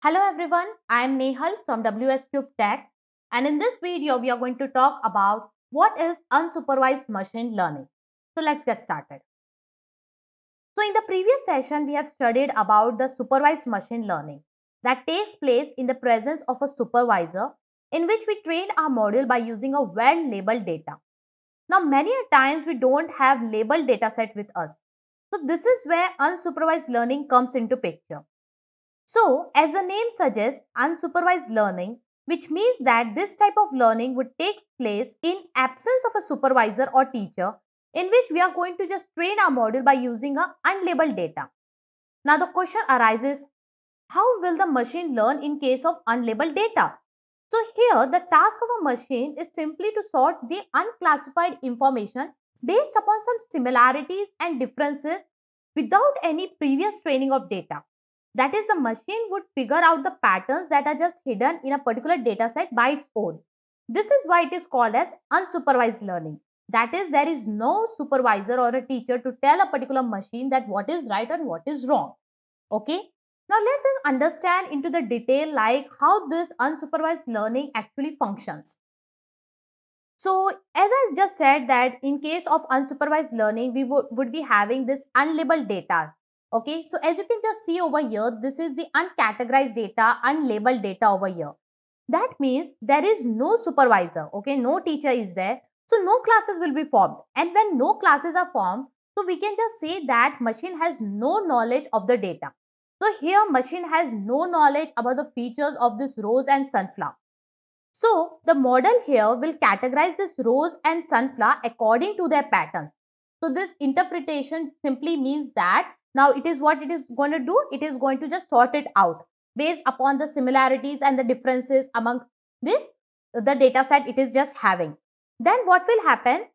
Hello everyone, I am Nehal from WS Cube Tech, and in this video we are going to talk about what is unsupervised machine learning. So let's get started. So in the previous session we have studied about the supervised machine learning that takes place in the presence of a supervisor in which we train our model by using a well labeled data. Now many a times we don't have labeled data set with us. So this is where unsupervised learning comes into picture. So, as the name suggests, unsupervised learning, which means that this type of learning would take place in absence of a supervisor or teacher, in which we are going to just train our model by using a unlabeled data. Now, the question arises, how will the machine learn in case of unlabeled data? So, here the task of a machine is simply to sort the unclassified information based upon some similarities and differences without any previous training of data. That is, the machine would figure out the patterns that are just hidden in a particular data set by its own. This is why it is called as unsupervised learning. That is, there is no supervisor or a teacher to tell a particular machine that what is right and what is wrong. Okay. Now let's understand into the detail like how this unsupervised learning actually functions. So as I just said that in case of unsupervised learning, we would be having this unlabeled data. Okay, so as you can just see over here, this is the uncategorized data, unlabeled data over here. That means there is no supervisor, okay, no teacher is there. So no classes will be formed. And when no classes are formed, so we can just say that machine has no knowledge of the data. So here machine has no knowledge about the features of this rose and sunflower. So the model here will categorize this rose and sunflower according to their patterns. So this interpretation simply means that now it is what it is going to do. It is going to just sort it out based upon the similarities and the differences among this the data set it is just having. Then what will happen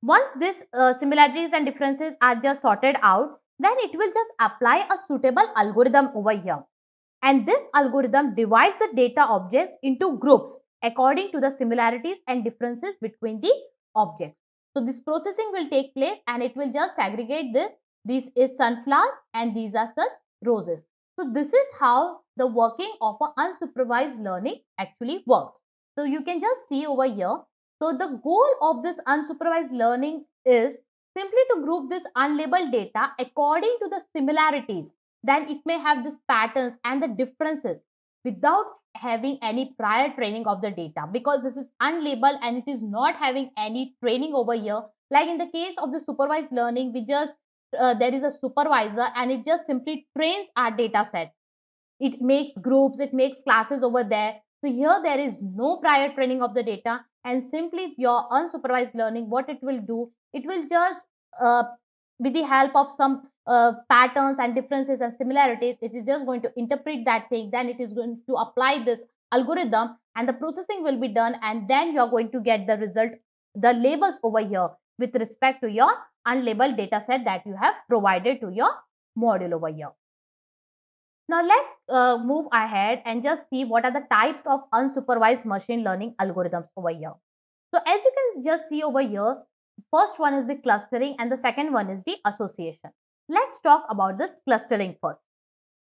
once this similarities and differences are just sorted out, then it will just apply a suitable algorithm over here. And this algorithm divides the data objects into groups according to the similarities and differences between the objects. So this processing will take place and it will just segregate this. This is sunflowers and these are such roses. So this is how the working of an unsupervised learning actually works. So you can just see over here. So the goal of this unsupervised learning is simply to group this unlabeled data according to the similarities. Then it may have these patterns and the differences without having any prior training of the data, because this is unlabeled and it is not having any training over here. Like in the case of the supervised learning, we just there is a supervisor and it just simply trains our data set. It makes groups, it makes classes over there. So here there is no prior training of the data, and simply your unsupervised learning, what it will do, it will just with the help of some patterns and differences and similarities, it is just going to interpret that thing. Then it is going to apply this algorithm and the processing will be done, and then you are going to get the result, the labels over here with respect to your unlabeled data set that you have provided to your module over here. Now let's move ahead and just see what are the types of unsupervised machine learning algorithms over here. So as you can just see over here, first one is the clustering and the second one is the association. Let's talk about this clustering first.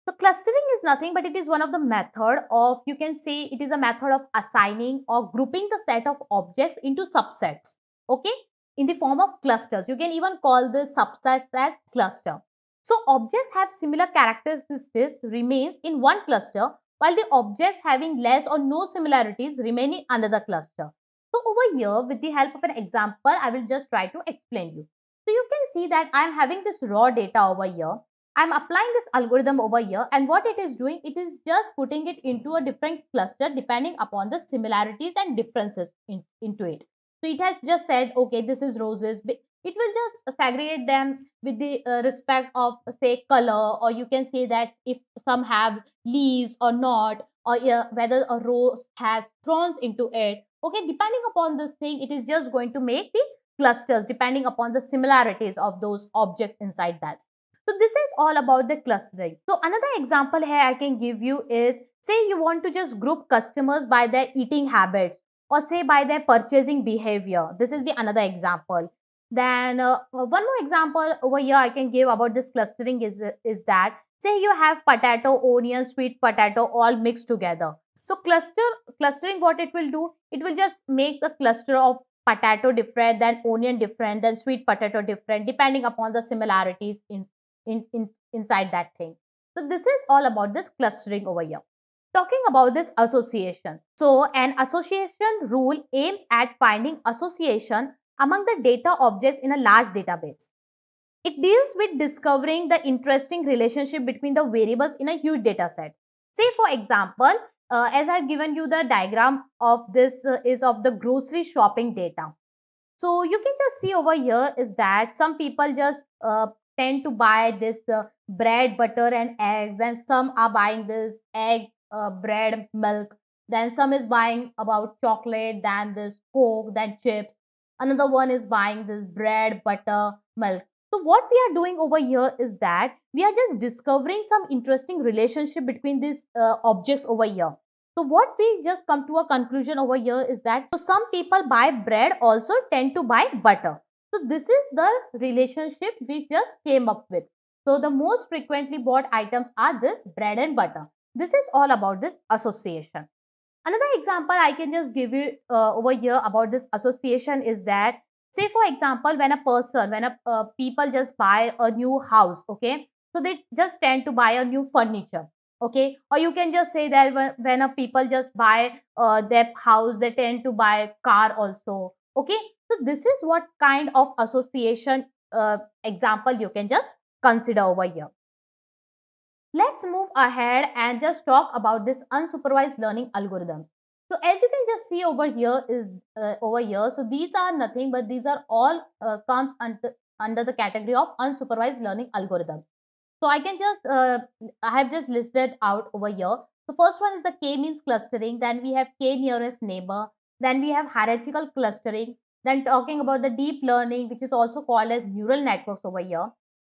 So clustering is nothing but it is one of the method of, you can say it is a method of assigning or grouping the set of objects into subsets, okay, in the form of clusters. You can even call the subsets as cluster. So objects have similar characteristics remains in one cluster, while the objects having less or no similarities remain in another cluster. So over here, with the help of an example, I will just try to explain you. So you can see that I am having this raw data over here. I'm applying this algorithm over here, and what it is doing, it is just putting it into a different cluster depending upon the similarities and differences into it. So it has just said, okay, this is roses. It will just segregate them with the respect of say color, or you can say that if some have leaves or not, or whether a rose has thorns into it. Okay, depending upon this thing, it is just going to make the clusters depending upon the similarities of those objects inside that. So this is all about the clustering. So another example here I can give you is, say you want to just group customers by their eating habits or say by their purchasing behavior. This is the another example. Then one more example over here I can give about this clustering is that, Say you have potato, onion, sweet potato all mixed together. So clustering, what it will do, it will just make the cluster of potato different, then onion different, then sweet potato different, depending upon the similarities inside that thing. So this is all about this clustering over here. Talking about this association. So an association rule aims at finding association among the data objects in a large database. It deals with discovering the interesting relationship between the variables in a huge data set. Say for example, as I've given you the diagram of this is of the grocery shopping data. So you can just see over here is that some people just tend to buy this bread, butter and eggs, and some are buying this egg, bread, milk. Then some is buying about chocolate, then this coke, then chips. Another one is buying this bread, butter, milk. So what we are doing over here is that we are just discovering some interesting relationship between these objects over here. So what we just come to a conclusion over here is that so some people buy bread also tend to buy butter. So this is the relationship we just came up with. So the most frequently bought items are this bread and butter. This is all about this association. Another example I can just give you over here about this association is that, say for example, when a people just buy a new house, okay, so they just tend to buy a new furniture, okay, or you can just say that when a people just buy their house, they tend to buy car also, okay. So this is what kind of association example you can just consider over here. Let's move ahead and just talk about this unsupervised learning algorithms. So as you can just see over here is over here. So these are nothing but these are all comes under the category of unsupervised learning algorithms. So I can just I have just listed out over here. So first one is the k-means clustering. Then we have k nearest neighbor. Then we have hierarchical clustering. Then talking about the deep learning, which is also called as neural networks over here.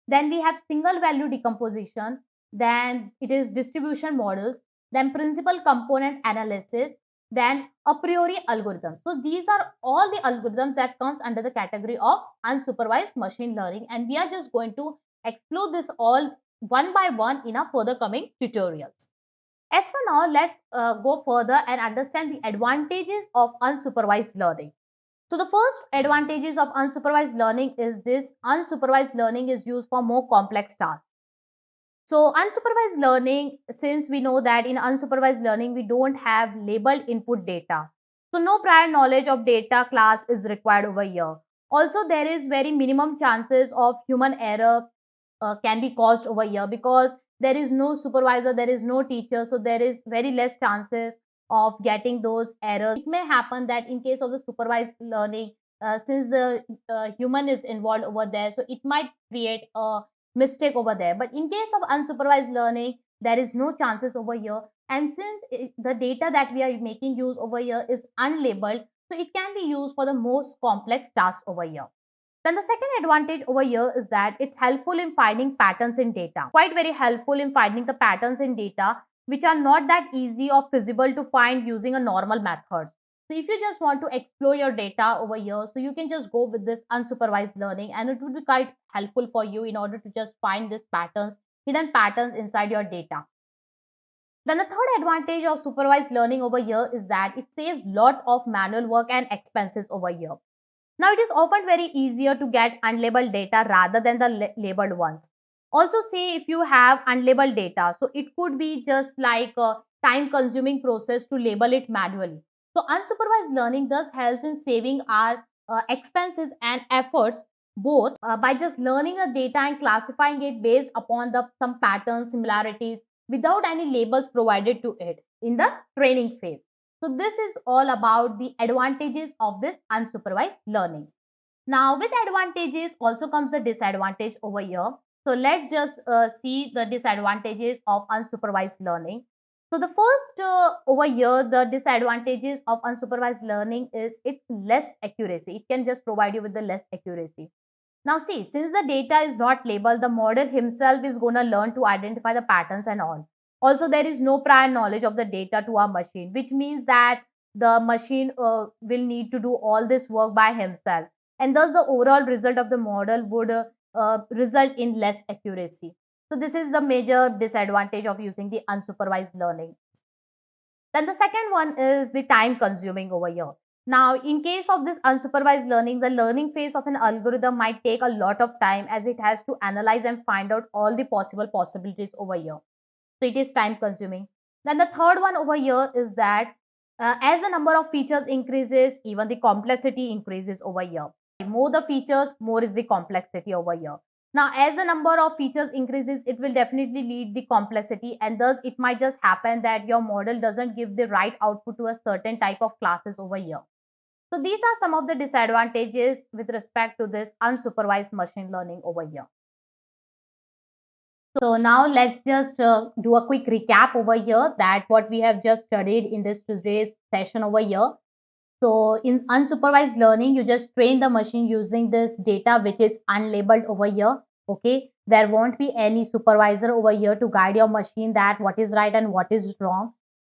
Then we have single value decomposition, then it is distribution models, then principal component analysis, then a priori algorithms. So these are all the algorithms that comes under the category of unsupervised machine learning, and we are just going to explore this all one by one in our further coming tutorials. As for now, let's go further and understand the advantages of unsupervised learning. So the first advantages of unsupervised learning is this: unsupervised learning is used for more complex tasks. So unsupervised learning, since we know that in unsupervised learning, we don't have labeled input data. So no prior knowledge of data class is required over here. Also, there is very minimum chances of human error can be caused over here because there is no supervisor, there is no teacher. So there is very less chances of getting those errors. It may happen that in case of the supervised learning, since the human is involved over there, so it might create a mistake over there. But in case of unsupervised learning, there is no chances over here. And since the data that we are making use over here is unlabeled, so it can be used for the most complex tasks over here. Then the second advantage over here is that it's helpful in finding patterns in data. Quite very helpful in finding the patterns in data which are not that easy or feasible to find using a normal methods. So if you just want to explore your data over here, so you can just go with this unsupervised learning, and it would be quite helpful for you in order to just find these patterns, hidden patterns inside your data. Then the third advantage of supervised learning over here is that it saves lot of manual work and expenses over here. Now it is often very easier to get unlabeled data rather than the labeled ones. Also, say if you have unlabeled data, so it could be just like a time consuming process to label it manually. So unsupervised learning thus helps in saving our expenses and efforts both by just learning the data and classifying it based upon the some patterns, similarities without any labels provided to it in the training phase. So this is all about the advantages of this unsupervised learning. Now with advantages also comes the disadvantage over here. So let's just see the disadvantages of unsupervised learning. So the first over here, the disadvantages of unsupervised learning is its less accuracy. It can just provide you with the less accuracy. Now see, since the data is not labeled, the model himself is going to learn to identify the patterns and all. Also, there is no prior knowledge of the data to our machine, which means that the machine will need to do all this work by himself. And thus the overall result of the model would result in less accuracy. So this is the major disadvantage of using the unsupervised learning. Then the second one is the time consuming over here. Now, in case of this unsupervised learning, the learning phase of an algorithm might take a lot of time as it has to analyze and find out all the possible possibilities over here. So it is time consuming. Then the third one over here is that as the number of features increases, even the complexity increases over here. More the features, more is the complexity over here. Now, as the number of features increases, it will definitely lead the complexity, and thus it might just happen that your model doesn't give the right output to a certain type of classes over here. So these are some of the disadvantages with respect to this unsupervised machine learning over here. So now let's just do a quick recap over here that what we have just studied in this today's session over here. So in unsupervised learning, you just train the machine using this data which is unlabeled over here. Okay, there won't be any supervisor over here to guide your machine that what is right and what is wrong.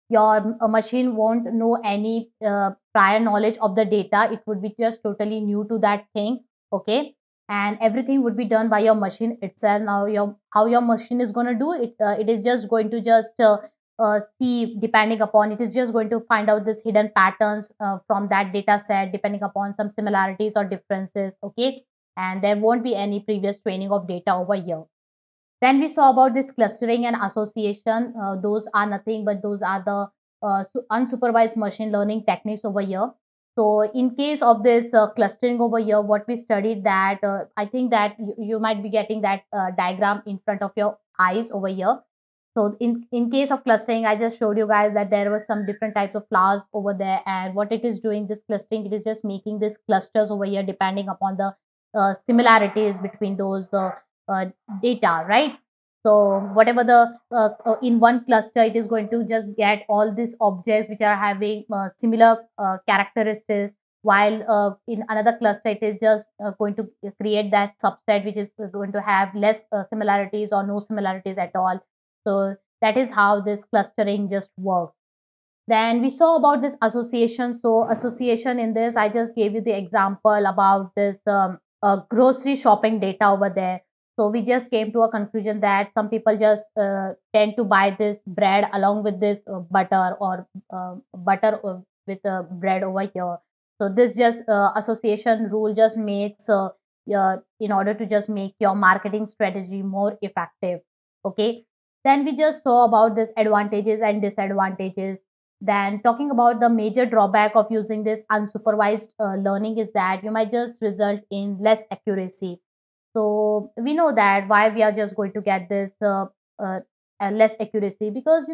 Your machine won't know any prior knowledge of the data. It would be just totally new to that thing. Okay, and everything would be done by your machine itself. Now your how your machine is going to do it, it is just going to just see, depending upon, it is just going to find out this hidden patterns from that data set depending upon some similarities or differences. Okay, and there won't be any previous training of data over here. Then we saw about this clustering and association. Those are nothing but those are the unsupervised machine learning techniques over here. So in case of this clustering over here, what we studied that I think that you might be getting that diagram in front of your eyes over here. So in case of clustering, I just showed you guys that there was some different types of flowers over there, and what it is doing, this clustering, it is just making these clusters over here depending upon the similarities between those uh, data, right? So whatever the in one cluster, it is going to just get all these objects which are having similar characteristics, while in another cluster it is just going to create that subset which is going to have less similarities or no similarities at all. So that is how this clustering just works. Then we saw about this association. So association, in this I just gave you the example about this grocery shopping data over there. So we just came to a conclusion that some people just tend to buy this bread along with this butter, or butter with bread over here. So this just association rule just makes in order to just make your marketing strategy more effective. Okay, then we just saw about this advantages and disadvantages. Then talking about the major drawback of using this unsupervised learning is that you might just result in less accuracy. So we know that why we are just going to get this less accuracy, because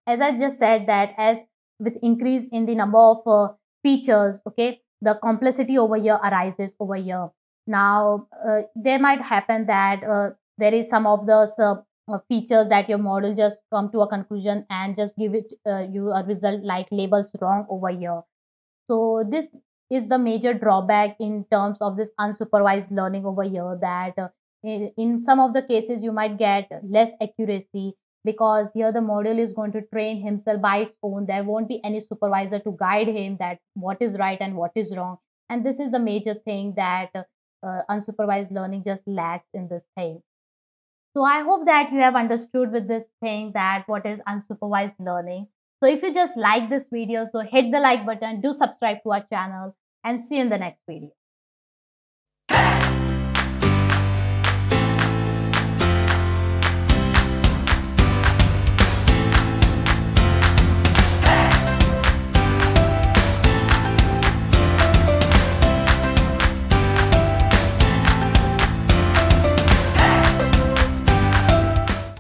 as I just said that as with increase in the number of features, okay, the complexity over here arises over here. Now there might happen that there is some of those features that your model just come to a conclusion and just give it you a result like labels wrong over here. So this is the major drawback in terms of this unsupervised learning over here, that in some of the cases you might get less accuracy, because here the model is going to train himself by its own. There won't be any supervisor to guide him that what is right and what is wrong. And this is the major thing that unsupervised learning just lacks in this thing. So I hope that you have understood with this thing that what is unsupervised learning. So if you just like this video, so hit the like button, do subscribe to our channel, and see you in the next video.